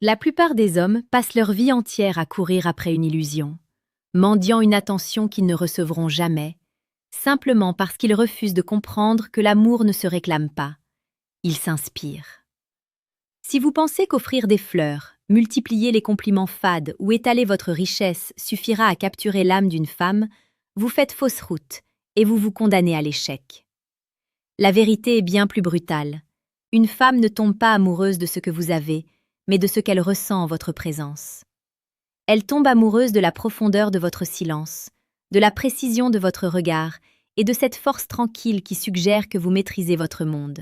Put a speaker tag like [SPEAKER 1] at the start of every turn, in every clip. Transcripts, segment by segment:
[SPEAKER 1] La plupart des hommes passent leur vie entière à courir après une illusion, mendiant une attention qu'ils ne recevront jamais, simplement parce qu'ils refusent de comprendre que l'amour ne se réclame pas, il s'inspire. Si vous pensez qu'offrir des fleurs, multiplier les compliments fades ou étaler votre richesse suffira à capturer l'âme d'une femme, vous faites fausse route et vous vous condamnez à l'échec. La vérité est bien plus brutale. Une femme ne tombe pas amoureuse de ce que vous avez, mais de ce qu'elle ressent en votre présence. Elle tombe amoureuse de la profondeur de votre silence, de la précision de votre regard et de cette force tranquille qui suggère que vous maîtrisez votre monde.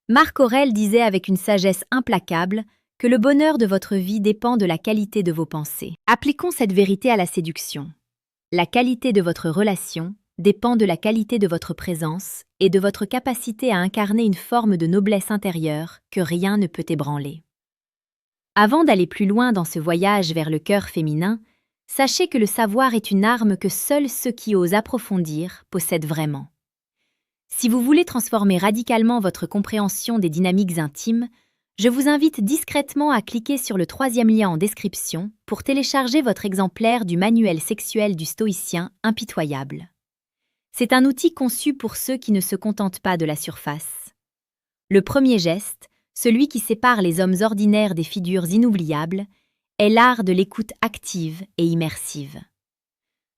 [SPEAKER 1] Marc Aurèle disait avec une sagesse implacable que le bonheur de votre vie dépend de la qualité de vos pensées. Appliquons cette vérité à la séduction. La qualité de votre relation dépend de la qualité de votre présence et de votre capacité à incarner une forme de noblesse intérieure que rien ne peut ébranler. Avant d'aller plus loin dans ce voyage vers le cœur féminin, sachez que le savoir est une arme que seuls ceux qui osent approfondir possèdent vraiment. Si vous voulez transformer radicalement votre compréhension des dynamiques intimes, je vous invite discrètement à cliquer sur le 3e lien en description pour télécharger votre exemplaire du manuel sexuel du stoïcien impitoyable. C'est un outil conçu pour ceux qui ne se contentent pas de la surface. Le premier geste, celui qui sépare les hommes ordinaires des figures inoubliables, est l'art de l'écoute active et immersive.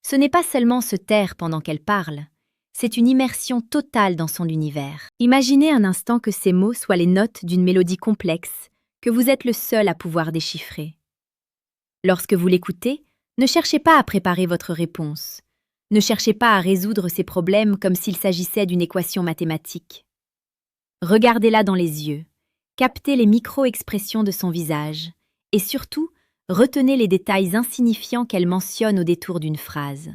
[SPEAKER 1] Ce n'est pas seulement se taire pendant qu'elle parle, c'est une immersion totale dans son univers. Imaginez un instant que ces mots soient les notes d'une mélodie complexe que vous êtes le seul à pouvoir déchiffrer. Lorsque vous l'écoutez, ne cherchez pas à préparer votre réponse. Ne cherchez pas à résoudre ces problèmes comme s'il s'agissait d'une équation mathématique. Regardez-la dans les yeux, captez les micro-expressions de son visage et surtout, retenez les détails insignifiants qu'elle mentionne au détour d'une phrase.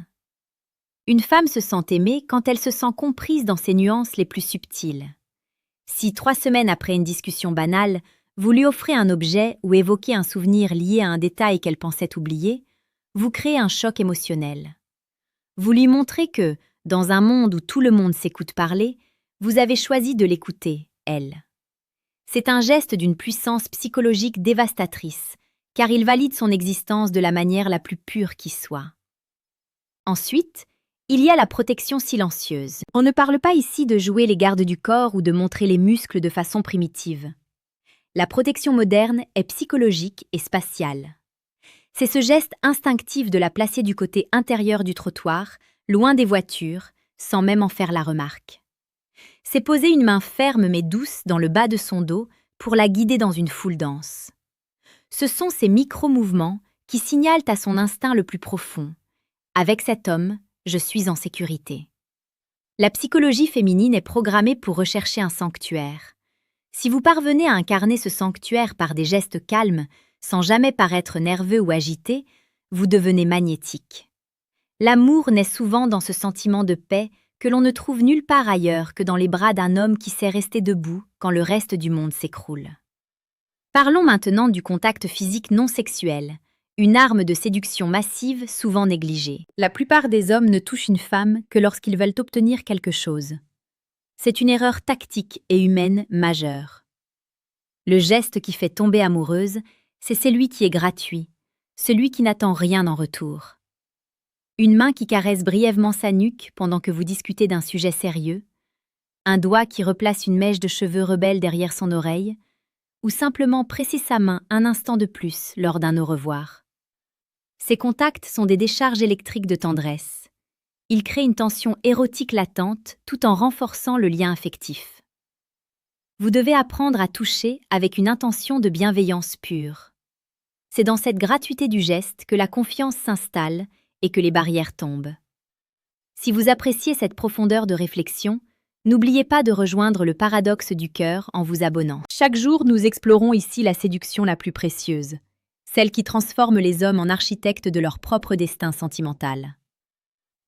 [SPEAKER 1] Une femme se sent aimée quand elle se sent comprise dans ses nuances les plus subtiles. Si 3 semaines après une discussion banale, vous lui offrez un objet ou évoquez un souvenir lié à un détail qu'elle pensait oublier, vous créez un choc émotionnel. Vous lui montrez que, dans un monde où tout le monde s'écoute parler, vous avez choisi de l'écouter, elle. C'est un geste d'une puissance psychologique dévastatrice, car il valide son existence de la manière la plus pure qui soit. Ensuite, il y a la protection silencieuse. On ne parle pas ici de jouer les gardes du corps ou de montrer les muscles de façon primitive. La protection moderne est psychologique et spatiale. C'est ce geste instinctif de la placer du côté intérieur du trottoir, loin des voitures, sans même en faire la remarque. C'est poser une main ferme mais douce dans le bas de son dos pour la guider dans une foule dense. Ce sont ces micro-mouvements qui signalent à son instinct le plus profond. Avec cet homme, je suis en sécurité. La psychologie féminine est programmée pour rechercher un sanctuaire. Si vous parvenez à incarner ce sanctuaire par des gestes calmes, sans jamais paraître nerveux ou agité, vous devenez magnétique. L'amour naît souvent dans ce sentiment de paix que l'on ne trouve nulle part ailleurs que dans les bras d'un homme qui sait rester debout quand le reste du monde s'écroule. Parlons maintenant du contact physique non sexuel, une arme de séduction massive souvent négligée. La plupart des hommes ne touchent une femme que lorsqu'ils veulent obtenir quelque chose. C'est une erreur tactique et humaine majeure. Le geste qui fait tomber amoureuse, c'est celui qui est gratuit, celui qui n'attend rien en retour. Une main qui caresse brièvement sa nuque pendant que vous discutez d'un sujet sérieux, un doigt qui replace une mèche de cheveux rebelle derrière son oreille, ou simplement presser sa main un instant de plus lors d'un au revoir. Ces contacts sont des décharges électriques de tendresse. Ils créent une tension érotique latente tout en renforçant le lien affectif. Vous devez apprendre à toucher avec une intention de bienveillance pure. C'est dans cette gratuité du geste que la confiance s'installe et que les barrières tombent. Si vous appréciez cette profondeur de réflexion, n'oubliez pas de rejoindre le paradoxe du cœur en vous abonnant. Chaque jour, nous explorons ici la séduction la plus précieuse, celle qui transforme les hommes en architectes de leur propre destin sentimental.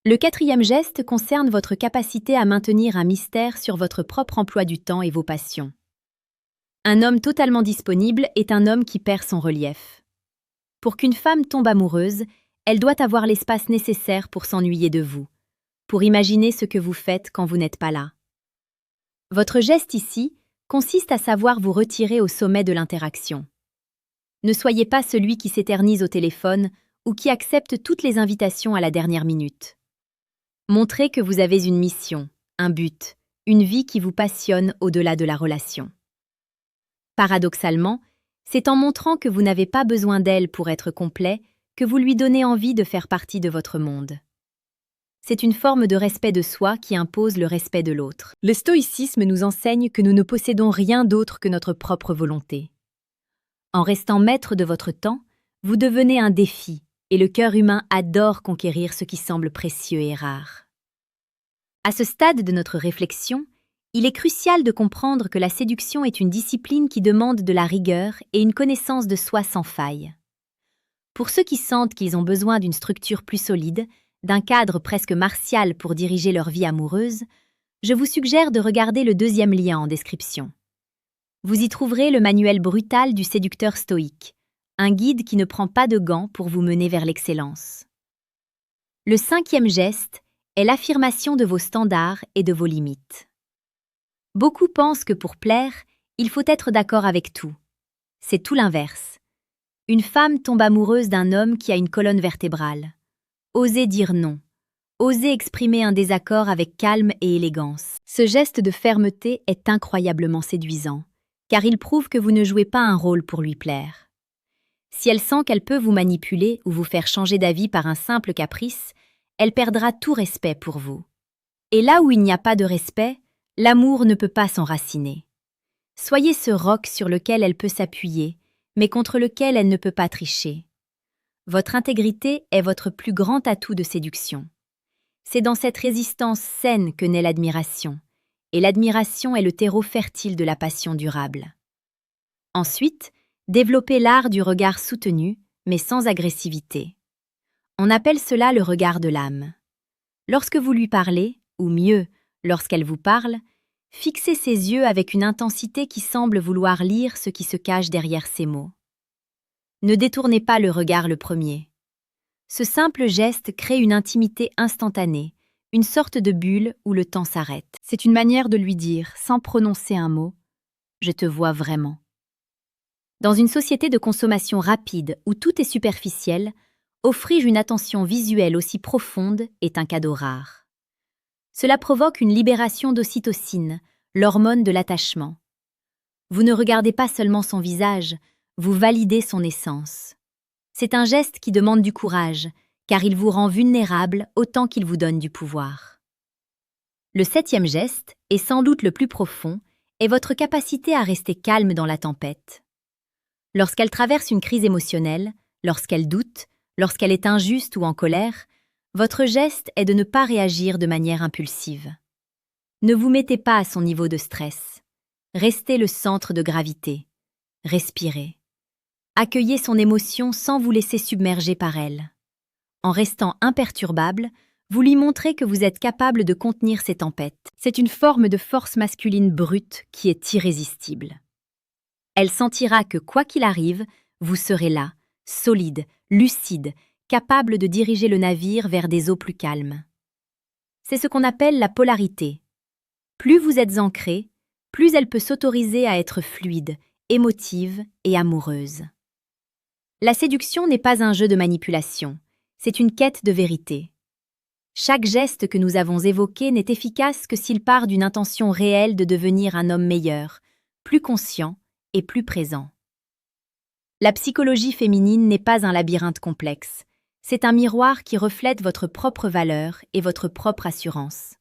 [SPEAKER 1] Le 4e geste concerne votre capacité à maintenir un mystère sur votre propre emploi du temps et vos passions. Un homme totalement disponible est un homme qui perd son relief. Pour qu'une femme tombe amoureuse, elle doit avoir l'espace nécessaire pour s'ennuyer de vous, pour imaginer ce que vous faites quand vous n'êtes pas là. Votre geste ici consiste à savoir vous retirer au sommet de l'interaction. Ne soyez pas celui qui s'éternise au téléphone ou qui accepte toutes les invitations à la dernière minute. Montrez que vous avez une mission, un but, une vie qui vous passionne au-delà de la relation. Paradoxalement, c'est en montrant que vous n'avez pas besoin d'elle pour être complet que vous lui donnez envie de faire partie de votre monde. C'est une forme de respect de soi qui impose le respect de l'autre. Le stoïcisme nous enseigne que nous ne possédons rien d'autre que notre propre volonté. En restant maître de votre temps, vous devenez un défi, et le cœur humain adore conquérir ce qui semble précieux et rare. À ce stade de notre réflexion, il est crucial de comprendre que la séduction est une discipline qui demande de la rigueur et une connaissance de soi sans faille. Pour ceux qui sentent qu'ils ont besoin d'une structure plus solide, d'un cadre presque martial pour diriger leur vie amoureuse, je vous suggère de regarder le deuxième lien en description. Vous y trouverez le manuel brutal du séducteur stoïque, un guide qui ne prend pas de gants pour vous mener vers l'excellence. Le cinquième geste est l'affirmation de vos standards et de vos limites. Beaucoup pensent que pour plaire, il faut être d'accord avec tout. C'est tout l'inverse. Une femme tombe amoureuse d'un homme qui a une colonne vertébrale. Osez dire non. Osez exprimer un désaccord avec calme et élégance. Ce geste de fermeté est incroyablement séduisant, car il prouve que vous ne jouez pas un rôle pour lui plaire. Si elle sent qu'elle peut vous manipuler ou vous faire changer d'avis par un simple caprice, elle perdra tout respect pour vous. Et là où il n'y a pas de respect, l'amour ne peut pas s'enraciner. Soyez ce roc sur lequel elle peut s'appuyer, mais contre lequel elle ne peut pas tricher. Votre intégrité est votre plus grand atout de séduction. C'est dans cette résistance saine que naît l'admiration, et l'admiration est le terreau fertile de la passion durable. Ensuite, développez l'art du regard soutenu, mais sans agressivité. On appelle cela le regard de l'âme. Lorsque vous lui parlez, ou mieux, lorsqu'elle vous parle, fixez ses yeux avec une intensité qui semble vouloir lire ce qui se cache derrière ces mots. Ne détournez pas le regard le premier. Ce simple geste crée une intimité instantanée, une sorte de bulle où le temps s'arrête. C'est une manière de lui dire, sans prononcer un mot, « Je te vois vraiment ». Dans une société de consommation rapide où tout est superficiel, offrir une attention visuelle aussi profonde est un cadeau rare. Cela provoque une libération d'ocytocine, l'hormone de l'attachement. Vous ne regardez pas seulement son visage, vous validez son essence. C'est un geste qui demande du courage, car il vous rend vulnérable autant qu'il vous donne du pouvoir. Le septième geste, et sans doute le plus profond, est votre capacité à rester calme dans la tempête. Lorsqu'elle traverse une crise émotionnelle, lorsqu'elle doute, lorsqu'elle est injuste ou en colère, votre geste est de ne pas réagir de manière impulsive. Ne vous mettez pas à son niveau de stress. Restez le centre de gravité. Respirez. Accueillez son émotion sans vous laisser submerger par elle. En restant imperturbable, vous lui montrez que vous êtes capable de contenir ses tempêtes. C'est une forme de force masculine brute qui est irrésistible. Elle sentira que quoi qu'il arrive, vous serez là, solide, lucide, capable de diriger le navire vers des eaux plus calmes. C'est ce qu'on appelle la polarité. Plus vous êtes ancré, plus elle peut s'autoriser à être fluide, émotive et amoureuse. La séduction n'est pas un jeu de manipulation, c'est une quête de vérité. Chaque geste que nous avons évoqué n'est efficace que s'il part d'une intention réelle de devenir un homme meilleur, plus conscient et plus présent. La psychologie féminine n'est pas un labyrinthe complexe, c'est un miroir qui reflète votre propre valeur et votre propre assurance.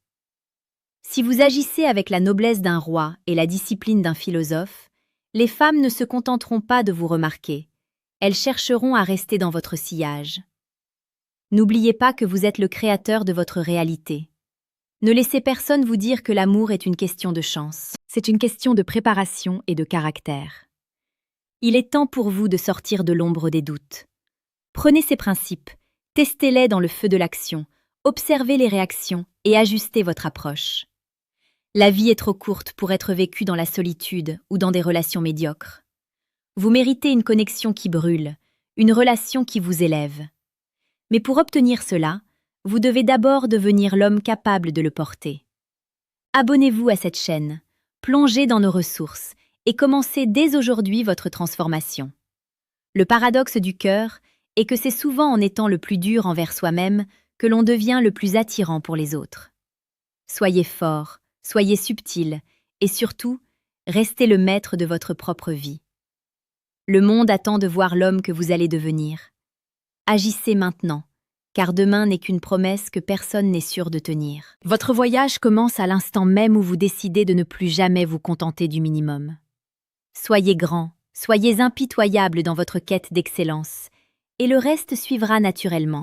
[SPEAKER 1] Si vous agissez avec la noblesse d'un roi et la discipline d'un philosophe, les femmes ne se contenteront pas de vous remarquer. Elles chercheront à rester dans votre sillage. N'oubliez pas que vous êtes le créateur de votre réalité. Ne laissez personne vous dire que l'amour est une question de chance. C'est une question de préparation et de caractère. Il est temps pour vous de sortir de l'ombre des doutes. Prenez ces principes, testez-les dans le feu de l'action, observez les réactions et ajustez votre approche. La vie est trop courte pour être vécue dans la solitude ou dans des relations médiocres. Vous méritez une connexion qui brûle, une relation qui vous élève. Mais pour obtenir cela, vous devez d'abord devenir l'homme capable de le porter. Abonnez-vous à cette chaîne, plongez dans nos ressources et commencez dès aujourd'hui votre transformation. Le paradoxe du cœur est que c'est souvent en étant le plus dur envers soi-même que l'on devient le plus attirant pour les autres. Soyez fort, soyez subtil, et surtout, restez le maître de votre propre vie. Le monde attend de voir l'homme que vous allez devenir. Agissez maintenant, car demain n'est qu'une promesse que personne n'est sûr de tenir. Votre voyage commence à l'instant même où vous décidez de ne plus jamais vous contenter du minimum. Soyez grand, soyez impitoyable dans votre quête d'excellence, et le reste suivra naturellement.